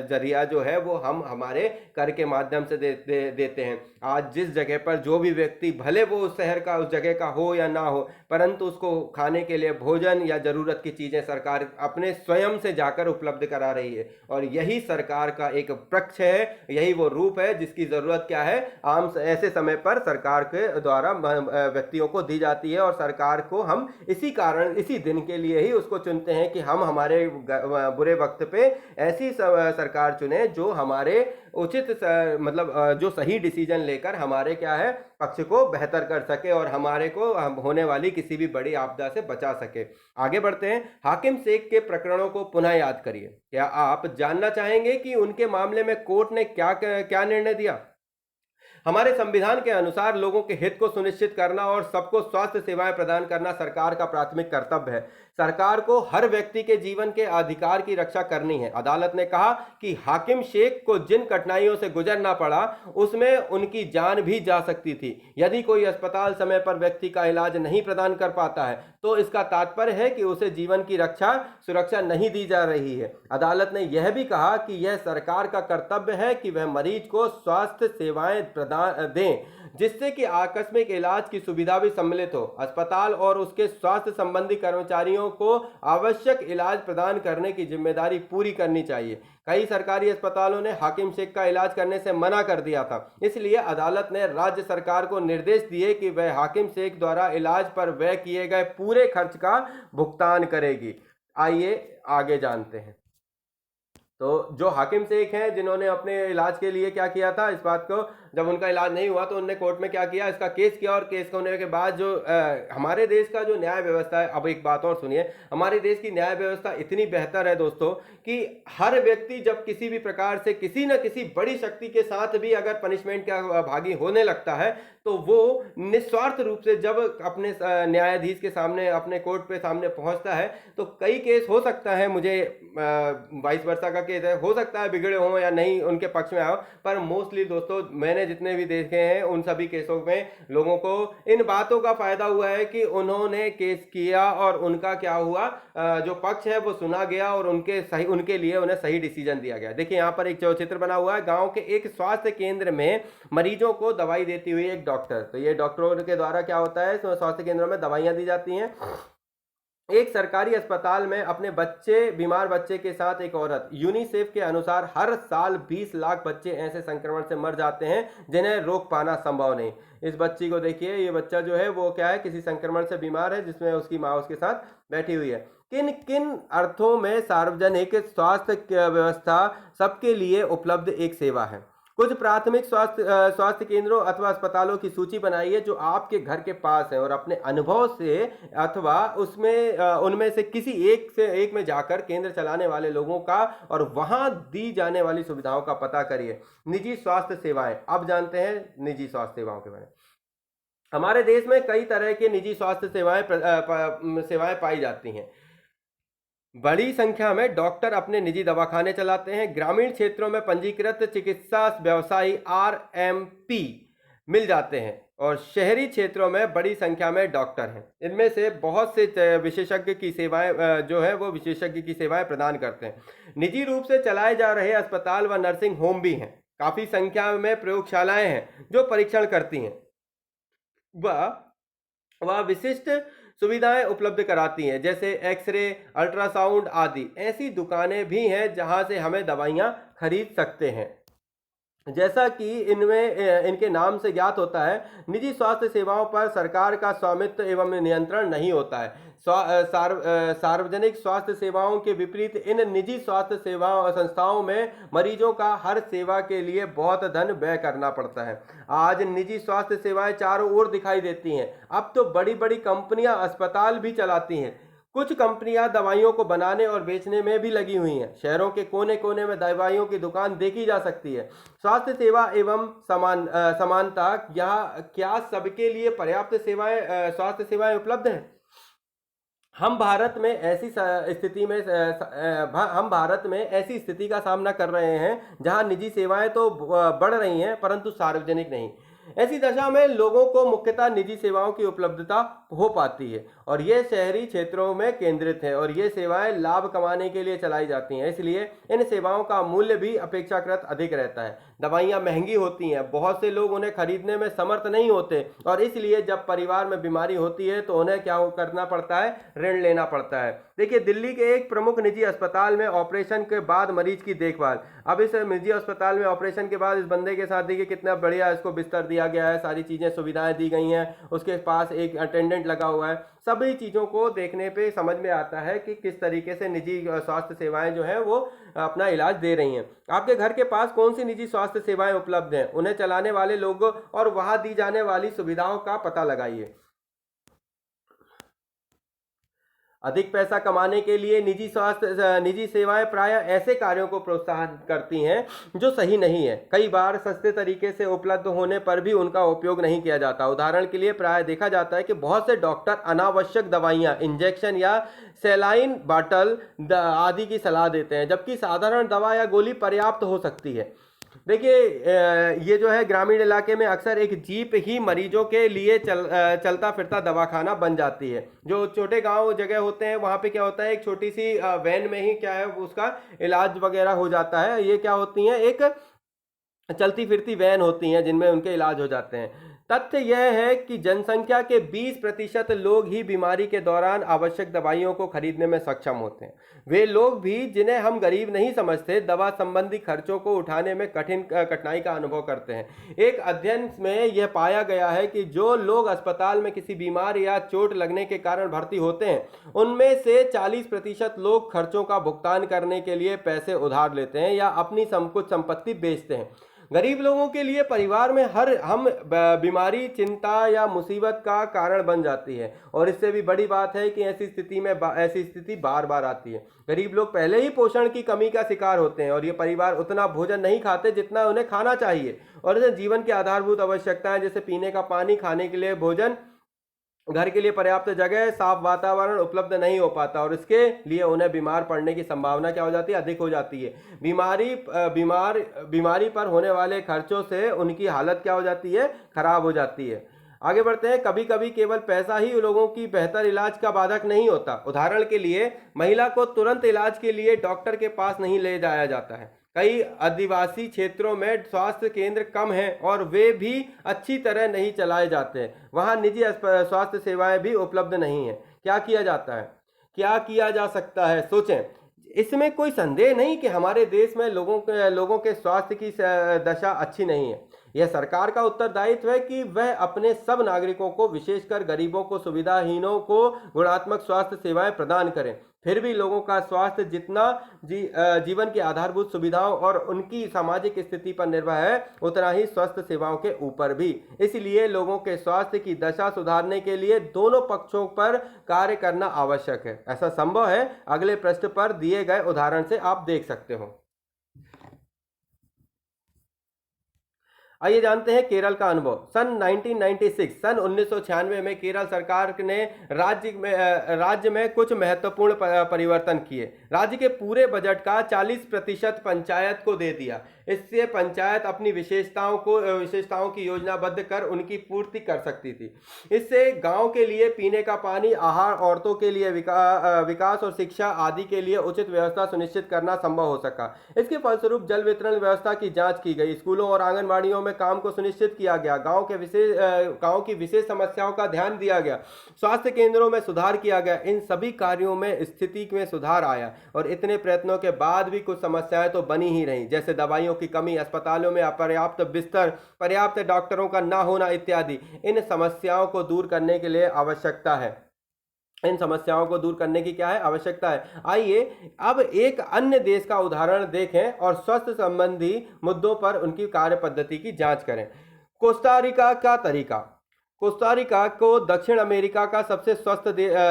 जरिया जो है वो हम हमारे कर के माध्यम से देते हैं। आज जिस जगह पर जो भी व्यक्ति, भले वो उस शहर का, उस जगह का हो या ना हो, परंतु उसको खाने के लिए भोजन या जरूरत की चीजें सरकार अपने स्वयं से जाकर उपलब्ध करा रही है। और यही सरकार का एक पक्ष है, यही वो रूप है जिसकी जरूरत क्या है, आम ऐसे समय पर सरकार के द्वारा व्यक्तियों को दी जाती है। और सरकार को हम इसी कारण, इसी दिन के लिए ही उसको चुनते हैं कि हम हमारे बुरे वक्त पे ऐसी सरकार चुने जो हमारे उचित मतलब जो सही डिसीजन लेकर हमारे क्या है, पक्ष को बेहतर कर सके और हमारे को होने वाली किसी भी बड़ी आपदा से बचा सके। आगे बढ़ते हैं। हाकिम शेख के प्रकरणों को पुनः याद करिए। क्या आप जानना चाहेंगे कि उनके मामले में कोर्ट ने क्या क्या निर्णय दिया? हमारे संविधान के अनुसार लोगों के हित को सुनिश्चित करना और सबको स्वास्थ्य सेवाएं प्रदान करना सरकार का प्राथमिक कर्तव्य है। सरकार को हर व्यक्ति के जीवन के अधिकार की रक्षा करनी है। अदालत ने कहा कि हाकिम शेख को जिन कठिनाइयों से गुजरना पड़ा, उसमें उनकी जान भी जा सकती थी। यदि कोई अस्पताल समय पर व्यक्ति का इलाज नहीं प्रदान कर पाता है, तो इसका तात्पर्य है कि उसे जीवन की सुरक्षा नहीं दी जा रही है। अदालत ने यह भी कहा कि यह सरकार का कर्तव्य है कि वह मरीज को स्वास्थ्य सेवाएं प्रदान दें, जिससे कि आकस्मिक इलाज की सुविधा भी सम्मिलित हो। अस्पताल और उसके स्वास्थ्य संबंधी कर्मचारियों को आवश्यक इलाज प्रदान करने की जिम्मेदारी पूरी करनी चाहिए। कई सरकारी अस्पतालों ने हाकिम शेख का इलाज करने से मना कर दिया था, इसलिए अदालत ने राज्य सरकार को निर्देश दिए कि वह हाकिम शेख द्वारा इलाज पर व्यय किए गए पूरे खर्च का भुगतान करेगी। आइए आगे जानते हैं। तो जो हाकिम शेख हैं, जिन्होंने अपने इलाज के लिए क्या किया था, इस बात को जब उनका इलाज नहीं हुआ तो उनने कोर्ट में क्या किया, इसका केस किया, और केस होने के बाद जो हमारे देश का जो न्याय व्यवस्था है, अब एक बात और सुनिए, हमारे देश की न्याय व्यवस्था इतनी बेहतर है दोस्तों कि हर व्यक्ति जब किसी भी प्रकार से किसी न किसी बड़ी शक्ति के साथ भी अगर पनिशमेंट का भागी होने लगता है तो वो निस्वार्थ रूप से जब अपने न्यायाधीश के सामने, अपने कोर्ट पे सामने पहुंचता है तो कई केस हो सकता है, मुझे 22 वर्षा का केस है, हो सकता है बिगड़े हों या नहीं उनके पक्ष में आओ, पर मोस्टली दोस्तों मैंने जितने भी देखे हैं उन सभी केसों में लोगों को इन बातों का फायदा हुआ है कि उन्होंने केस किया और उनका क्या हुआ, जो पक्ष है वो सुना गया और उनके लिए उन्हें सही डिसीजन दिया गया। देखिए यहाँ पर एक चित्र बना हुआ है, गांव के एक स्वास्थ्य केंद्र में मरीजों को दवाई देती हुई एक डॉक्टर। तो ये डॉक्टरों के द्वारा क्या होता है, स्वास्थ्य केंद्रों में दवाइयां दी जाती हैं। एक सरकारी अस्पताल में अपने बीमार बच्चे के साथ एक औरत, यूनिसेफ के अनुसार हर साल 20 लाख बच्चे ऐसे संक्रमण से मर जाते हैं जिन्हें रोक पाना संभव नहीं। इस बच्ची को देखिए, ये बच्चा जो है वो क्या है, किसी संक्रमण से बीमार है जिसमें उसकी माँ उसके साथ बैठी हुई है। किन किन अर्थों में सार्वजनिक स्वास्थ्य व्यवस्था सबके लिए उपलब्ध एक सेवा है? कुछ प्राथमिक स्वास्थ्य केंद्रों अथवा अस्पतालों की सूची बनाइए जो आपके घर के पास है और अपने अनुभव से अथवा उनमें से किसी एक में जाकर केंद्र चलाने वाले लोगों का और वहां दी जाने वाली सुविधाओं का पता करिए। निजी स्वास्थ्य सेवाएं, अब जानते हैं निजी स्वास्थ्य सेवाओं के बारे में। हमारे देश में कई तरह के निजी स्वास्थ्य सेवाएं पाई जाती हैं। बड़ी संख्या में डॉक्टर अपने निजी दवाखाने चलाते हैं। ग्रामीण क्षेत्रों में पंजीकृत चिकित्सा व्यवसायी RMP मिल जाते हैं और शहरी क्षेत्रों में बड़ी संख्या में डॉक्टर हैं। इनमें से बहुत से विशेषज्ञ की सेवाएं जो है वो विशेषज्ञ की सेवाएं प्रदान करते हैं। निजी रूप से चलाए जा रहे अस्पताल व नर्सिंग होम भी हैं। काफी संख्या में प्रयोगशालाएं हैं जो परीक्षण करती हैं वह विशिष्ट सुविधाएं उपलब्ध कराती हैं, जैसे एक्सरे, अल्ट्रासाउंड आदि। ऐसी दुकानें भी हैं जहां से हमें दवाइयां खरीद सकते हैं। जैसा कि इनके नाम से ज्ञात होता है, निजी स्वास्थ्य सेवाओं पर सरकार का स्वामित्व एवं नियंत्रण नहीं होता है। सार्वजनिक स्वास्थ्य सेवाओं के विपरीत इन निजी स्वास्थ्य संस्थाओं में मरीजों का हर सेवा के लिए बहुत धन व्यय करना पड़ता है। आज निजी स्वास्थ्य सेवाएं चारों ओर दिखाई देती हैं। अब तो बड़ी बड़ी कंपनियां अस्पताल भी चलाती हैं। कुछ कंपनियां दवाइयों को बनाने और बेचने में भी लगी हुई हैं। शहरों के कोने कोने में दवाइयों की दुकान देखी जा सकती है। स्वास्थ्य सेवा एवं समानता, क्या सबके लिए पर्याप्त स्वास्थ्य सेवाएं उपलब्ध हैं? हम भारत में ऐसी स्थिति का सामना कर रहे हैं जहां निजी सेवाएं तो बढ़ रही हैं परंतु सार्वजनिक नहीं। ऐसी दशा में लोगों को मुख्यतः निजी सेवाओं की उपलब्धता हो पाती है और ये शहरी क्षेत्रों में केंद्रित है और ये सेवाएं लाभ कमाने के लिए चलाई जाती हैं। इसलिए इन सेवाओं का मूल्य भी अपेक्षाकृत अधिक रहता है। दवाइयां महंगी होती हैं, बहुत से लोग उन्हें खरीदने में समर्थ नहीं होते और इसलिए जब परिवार में बीमारी होती है तो उन्हें क्या करना पड़ता है, ऋण लेना पड़ता है। देखिए, दिल्ली के एक प्रमुख निजी अस्पताल में ऑपरेशन के बाद मरीज की देखभाल। अब इस निजी अस्पताल में ऑपरेशन के बाद इस बंदे के साथ देखिए कितना बढ़िया इसको बिस्तर दिया गया है, सारी चीजें सुविधाएं दी गई हैं, उसके पास एक अटेंडेंट लगा हुआ है। सभी चीजों को देखने पे समझ में आता है कि किस तरीके से निजी स्वास्थ्य सेवाएं जो है वो अपना इलाज दे रही हैं। आपके घर के पास कौन सी निजी स्वास्थ्य सेवाएं उपलब्ध हैं, उन्हें चलाने वाले लोगों और वहां दी जाने वाली सुविधाओं का पता लगाइए। अधिक पैसा कमाने के लिए निजी सेवाएं प्रायः ऐसे कार्यों को प्रोत्साहन करती हैं जो सही नहीं है। कई बार सस्ते तरीके से उपलब्ध होने पर भी उनका उपयोग नहीं किया जाता। उदाहरण के लिए प्रायः देखा जाता है कि बहुत से डॉक्टर अनावश्यक दवाइयां, इंजेक्शन या सैलाइन बॉटल आदि की सलाह देते हैं, जबकि साधारण दवा या गोली पर्याप्त हो सकती है। देखिए, ये जो है ग्रामीण इलाके में अक्सर एक जीप ही मरीजों के लिए चलता फिरता दवाखाना बन जाती है। जो छोटे गांव जगह होते हैं वहां पे क्या होता है, एक छोटी सी वैन में ही क्या है उसका इलाज वगैरह हो जाता है। ये क्या होती हैं, एक चलती फिरती वैन होती हैं जिनमें उनके इलाज हो जाते हैं। तथ्य यह है कि जनसंख्या के 20% लोग ही बीमारी के दौरान आवश्यक दवाइयों को खरीदने में सक्षम होते हैं। वे लोग भी जिन्हें हम गरीब नहीं समझते, दवा संबंधी खर्चों को उठाने में कठिनाई का अनुभव करते हैं। एक अध्ययन में यह पाया गया है कि जो लोग अस्पताल में किसी बीमार या चोट लगने के कारण भर्ती होते हैं उनमें से 40% लोग खर्चों का भुगतान करने के लिए पैसे उधार लेते हैं या अपनी कुछ संपत्ति बेचते हैं। गरीब लोगों के लिए परिवार में हर हम बीमारी, चिंता या मुसीबत का कारण बन जाती है। और इससे भी बड़ी बात है कि ऐसी स्थिति बार बार आती है। गरीब लोग पहले ही पोषण की कमी का शिकार होते हैं और ये परिवार उतना भोजन नहीं खाते जितना उन्हें खाना चाहिए। और इसे जीवन की आधारभूत आवश्यकताएं जैसे पीने का पानी, खाने के लिए भोजन, घर के लिए पर्याप्त जगह, साफ वातावरण उपलब्ध नहीं हो पाता और इसके लिए उन्हें बीमार पड़ने की संभावना क्या हो जाती है, अधिक हो जाती है। बीमारी पर होने वाले खर्चों से उनकी हालत क्या हो जाती है, खराब हो जाती है। आगे बढ़ते हैं। कभी कभी केवल पैसा ही लोगों की बेहतर इलाज का बाधक नहीं होता। उदाहरण के लिए महिला को तुरंत इलाज के लिए डॉक्टर के पास नहीं ले जाया जाता है। कई आदिवासी क्षेत्रों में स्वास्थ्य केंद्र कम हैं और वे भी अच्छी तरह नहीं चलाए जाते हैं। वहाँ निजी स्वास्थ्य सेवाएं भी उपलब्ध नहीं हैं। क्या किया जाता है, क्या किया जा सकता है, सोचें। इसमें कोई संदेह नहीं कि हमारे देश में लोगों के स्वास्थ्य की दशा अच्छी नहीं है। यह सरकार का उत्तरदायित्व है कि वह अपने सब नागरिकों को, विशेषकर गरीबों को, सुविधाहीनों को गुणात्मक स्वास्थ्य सेवाएं प्रदान करें। फिर भी लोगों का स्वास्थ्य जितना जीवन की आधारभूत सुविधाओं और उनकी सामाजिक स्थिति पर निर्भर है, उतना ही स्वास्थ्य सेवाओं के ऊपर भी। इसलिए लोगों के स्वास्थ्य की दशा सुधारने के लिए दोनों पक्षों पर कार्य करना आवश्यक है। ऐसा संभव है, अगले पृष्ठ पर दिए गए उदाहरण से आप देख सकते हो। आइए जानते हैं केरल का अनुभव। सन 1996 में केरल सरकार ने राज्य में कुछ महत्वपूर्ण परिवर्तन किए। राज्य के पूरे बजट का 40% पंचायत को दे दिया। इससे पंचायत अपनी विशेषताओं की योजनाबद्ध कर उनकी पूर्ति कर सकती थी। इससे गांव के लिए पीने का पानी, आहार, औरतों के लिए विकास और शिक्षा आदि के लिए उचित व्यवस्था सुनिश्चित करना संभव हो सका। इसके फलस्वरूप जल वितरण व्यवस्था की जांच की गई, स्कूलों और आंगनबाड़ियों में काम को सुनिश्चित किया गया, गांव की विशेष समस्याओं का ध्यान दिया गया, स्वास्थ्य केंद्रों में सुधार किया गया। इन सभी कार्यों में स्थिति में सुधार आया और इतने प्रयत्नों के बाद भी कुछ समस्याएं तो बनी ही रहीं, जैसे दवाइयों की कमी, अस्पतालों में अपर्याप्त बिस्तर, पर्याप्त डॉक्टरों का ना होना इत्यादि। इन समस्याओं को दूर करने के लिए आवश्यकता है। इन समस्याओं को दूर करने की क्या है, आवश्यकता है। आइए अब एक अन्य देश का उदाहरण देखें और स्वास्थ्य संबंधी मुद्दों पर उनकी कार्य पद्धति की जांच करें। कोस्टा रिका का तरीका। कोस्टा रिका को दक्षिण अमेरिका का सबसे स्वस्थ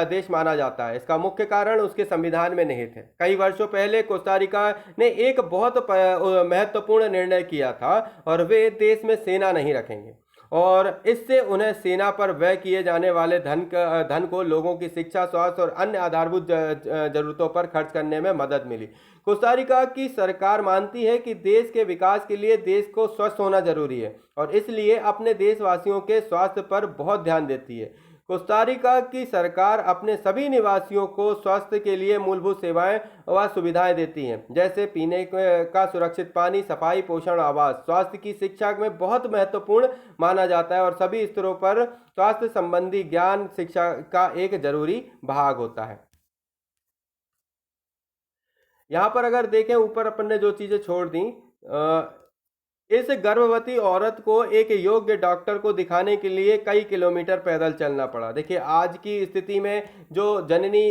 देश माना जाता है। इसका मुख्य कारण उसके संविधान में निहित है। कई वर्षों पहले कोस्टा रिका ने एक बहुत महत्वपूर्ण निर्णय किया था और वे देश में सेना नहीं रखेंगे और इससे उन्हें सेना पर व्यय किए जाने वाले धन को लोगों की शिक्षा, स्वास्थ्य और अन्य आधारभूत जरूरतों पर खर्च करने में मदद मिली। कोस्टा रिका की सरकार मानती है कि देश के विकास के लिए देश को स्वस्थ होना जरूरी है और इसलिए अपने देशवासियों के स्वास्थ्य पर बहुत ध्यान देती है। कोस्टा रिका की सरकार अपने सभी निवासियों को स्वास्थ्य के लिए मूलभूत सेवाएं व सुविधाएं देती हैं, जैसे पीने का सुरक्षित पानी, सफाई, पोषण, आवास। स्वास्थ्य की शिक्षा में बहुत महत्वपूर्ण माना जाता है और सभी स्तरों पर स्वास्थ्य संबंधी ज्ञान शिक्षा का एक जरूरी भाग होता है। यहाँ पर अगर देखें, ऊपर अपन ने जो चीजें छोड़ दी, इस गर्भवती औरत को एक योग्य डॉक्टर को दिखाने के लिए कई किलोमीटर पैदल चलना पड़ा। देखिए आज की स्थिति में जो जननी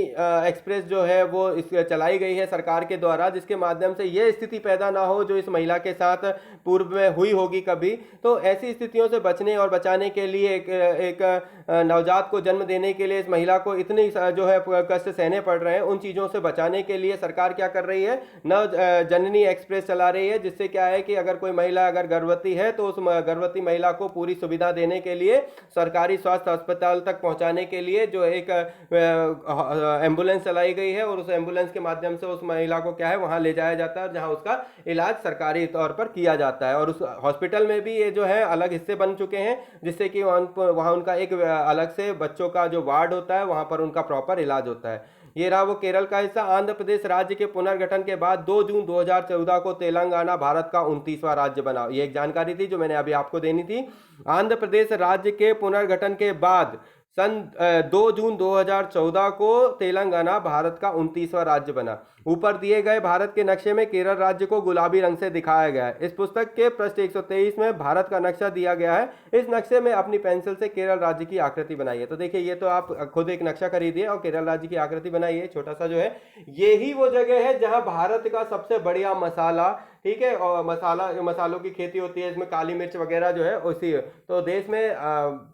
एक्सप्रेस जो है वो चलाई गई है सरकार के द्वारा, जिसके माध्यम से यह स्थिति पैदा ना हो जो इस महिला के साथ पूर्व में हुई होगी कभी। तो ऐसी स्थितियों से बचने और बचाने के लिए एक नवजात को जन्म देने के लिए इस महिला को इतनी जो है कष्ट सहने पड़ रहे हैं, उन चीज़ों से बचाने के लिए सरकार क्या कर रही है, नव जननी एक्सप्रेस चला रही है, जिससे क्या है कि अगर कोई महिला अगर गर्भवती है तो उस गर्भवती महिला को पूरी सुविधा देने के लिए सरकारी स्वास्थ्य अस्पताल तक पहुंचाने के लिए जो एक एम्बुलेंस चलाई गई है और उस एम्बुलेंस के माध्यम से उस महिला को क्या है वहां ले जाया जाता है, जहां उसका इलाज सरकारी तौर पर किया जाता है। और उस हॉस्पिटल में भी ये जो है अलग हिस्से बन चुके हैं, जिससे कि वहाँ उनका एक अलग से बच्चों का जो वार्ड होता है वहाँ पर उनका प्रॉपर इलाज होता है। ये रहा वो केरल का हिस्सा। आंध्र प्रदेश राज्य के पुनर्गठन के बाद 2 जून 2014 को तेलंगाना भारत का 29वां राज्य बना। ये एक जानकारी थी जो मैंने अभी आपको देनी थी। आंध्र प्रदेश राज्य के पुनर्गठन के बाद सन 2 जून 2014 को तेलंगाना भारत का 29वां राज्य बना। ऊपर दिए गए भारत के नक्शे में केरल राज्य को गुलाबी रंग से दिखाया गया है। इस पुस्तक के पृष्ठ 123 में भारत का नक्शा दिया गया है। इस नक्शे में अपनी पेंसिल से केरल राज्य की आकृति बनाइए। तो देखिए, ये तो आप खुद एक नक्शा खरीदिए और केरल राज्य की आकृति बनाइए, छोटा सा जो है। यही वो जगह है जहां भारत का सबसे बढ़िया मसाला, ठीक है, और मसालों की खेती होती है। इसमें काली मिर्च वगैरह जो है उसी, तो देश में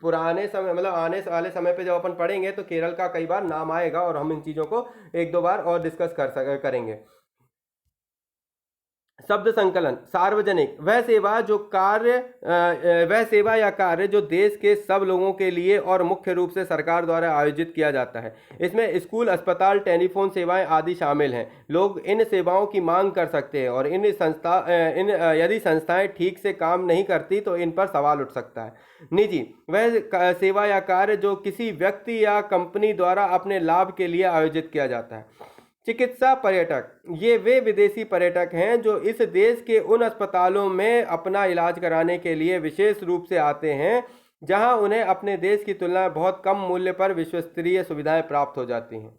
पुराने समय, मतलब आने वाले समय पे जब अपन पढ़ेंगे तो केरल का कई बार नाम आएगा और हम इन चीजों को एक दो बार और डिस्कस करेंगे। शब्द संकलन। सार्वजनिक, वह सेवा जो कार्य वह सेवा या कार्य जो देश के सब लोगों के लिए और मुख्य रूप से सरकार द्वारा आयोजित किया जाता है। इसमें स्कूल, अस्पताल, टेलीफोन सेवाएं आदि शामिल हैं। लोग इन सेवाओं की मांग कर सकते हैं और यदि संस्थाएं ठीक से काम नहीं करती तो इन पर सवाल उठ सकता है। निजी, वह सेवा या कार्य जो किसी व्यक्ति या कंपनी द्वारा अपने लाभ के लिए आयोजित किया जाता है। चिकित्सा पर्यटक, ये वे विदेशी पर्यटक हैं जो इस देश के उन अस्पतालों में अपना इलाज कराने के लिए विशेष रूप से आते हैं जहां उन्हें अपने देश की तुलना में बहुत कम मूल्य पर विश्वस्तरीय सुविधाएं प्राप्त हो जाती हैं।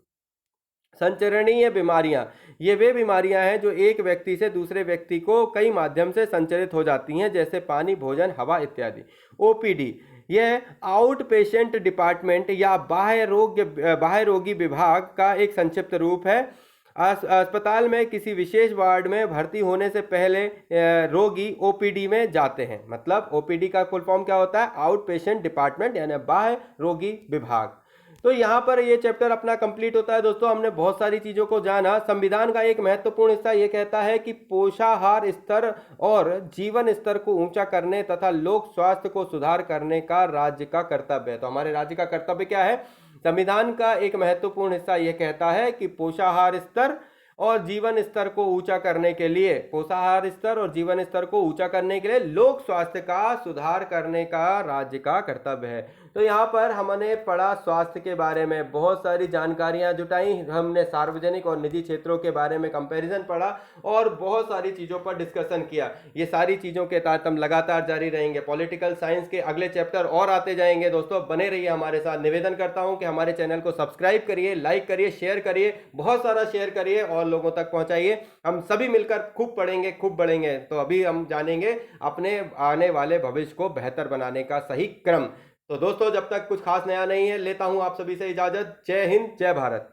संचरणीय बीमारियां, ये वे बीमारियां हैं जो एक व्यक्ति से दूसरे व्यक्ति को कई माध्यम से संचरित हो जाती हैं, जैसे पानी, भोजन, हवा इत्यादि। ओपीडी, यह आउट पेशेंट डिपार्टमेंट या बाह्य रोगी विभाग का एक संक्षिप्त रूप है। अस्पताल में किसी विशेष वार्ड में भर्ती होने से पहले रोगी ओपीडी में जाते हैं। मतलब ओपीडी का फुल फॉर्म क्या होता है? आउट पेशेंट डिपार्टमेंट, यानी बाह्य रोगी विभाग। तो यहाँ पर ये चैप्टर अपना कंप्लीट होता है। दोस्तों, हमने बहुत सारी चीज़ों को जाना। संविधान का एक महत्वपूर्ण हिस्सा ये कहता है कि पोषाहार स्तर और जीवन स्तर को ऊंचा करने तथा लोक स्वास्थ्य को सुधार करने का राज्य का कर्तव्य है। तो हमारे राज्य का कर्तव्य क्या है? संविधान का एक महत्वपूर्ण हिस्सा ये कहता है कि पोषाहार स्तर और जीवन स्तर को ऊंचा करने के लिए, पोषाहार स्तर और जीवन स्तर को ऊंचा करने के लिए लोक स्वास्थ्य का सुधार करने का राज्य का कर्तव्य है। तो यहाँ पर हमने पढ़ा स्वास्थ्य के बारे में, बहुत सारी जानकारियां जुटाई हमने, सार्वजनिक और निजी क्षेत्रों के बारे में कंपैरिजन पढ़ा और बहुत सारी चीज़ों पर डिस्कशन किया। ये सारी चीज़ों के तहत हम लगातार जारी रहेंगे। पॉलिटिकल साइंस के अगले चैप्टर और आते जाएंगे। दोस्तों, बने रहिए हमारे साथ। निवेदन करता हूँ कि हमारे चैनल को सब्सक्राइब करिए, लाइक करिए, शेयर करिए, बहुत सारा शेयर करिए और लोगों तक पहुंचाइए। हम सभी मिलकर खूब पढ़ेंगे, खूब बढ़ेंगे। तो अभी हम जानेंगे अपने आने वाले भविष्य को बेहतर बनाने का सही क्रम। तो दोस्तों, जब तक कुछ खास नया नहीं है, लेता हूं आप सभी से इजाजत। जय हिंद, जय भारत।